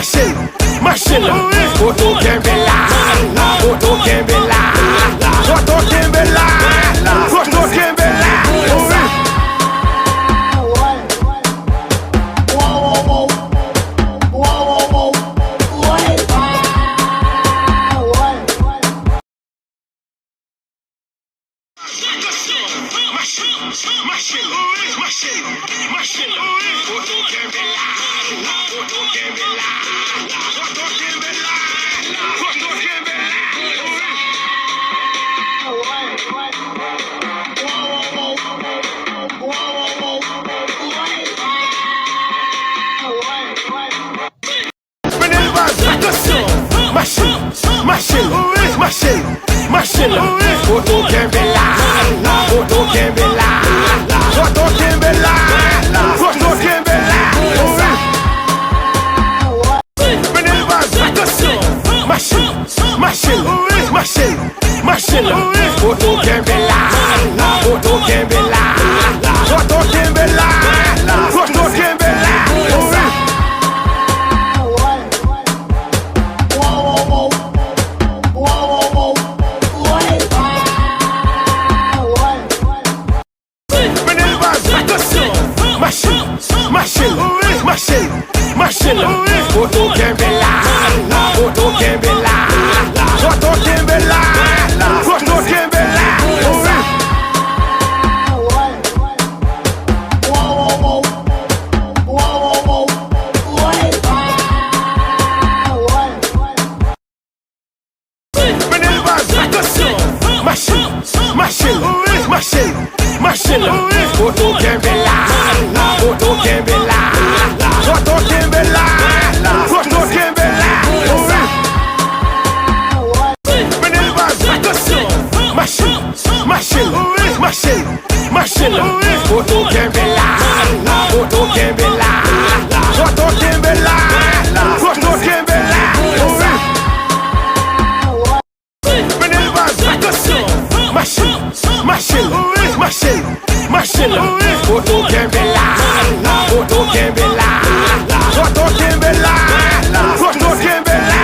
Machine, koto kenbela, koto kenbela, koto kenbela, koto kenbela. Machine, koto kenbela, koto kenbela, koto kenbela, koto kenbela. Machine, koto kenbela, koto kenbela, koto kenbela, koto kenbela. Machine, koto kenbela, koto kenbela, koto kenbela, koto kenbela. Machine, koto kenbela, koto kenbela, koto kenbela, koto kenbela. Machine, koto kenbela, koto kenbela, koto kenbela, koto kenbela. Machine, koto kenbela, koto kenbela, koto kenbela, koto kenbela. Machine, koto kenbela, koto kenbela, koto kenbela, koto kenbela.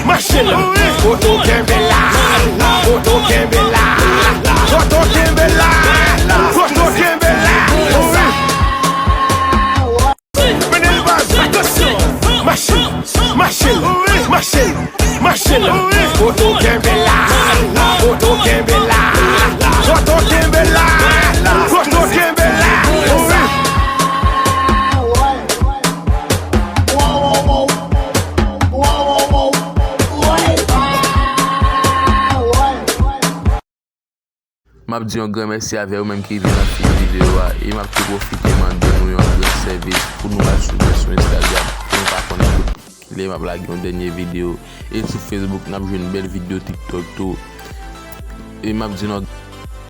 Machine, koto kenbela, koto kenbela, koto kenbela, koto kenbela. Machine, koto kenbela, koto kenbela, koto kenbela, koto kenbela. M'a dit un grand merci à vous même qui vient dans cette vidéo et m'a pu profiter de nous un grand service pour nous ajouter sur Instagram pour nous pas connaître les m'a blagué une dernière vidéo et sur Facebook n'a vu une belle vidéo TikTok tout et m'a dit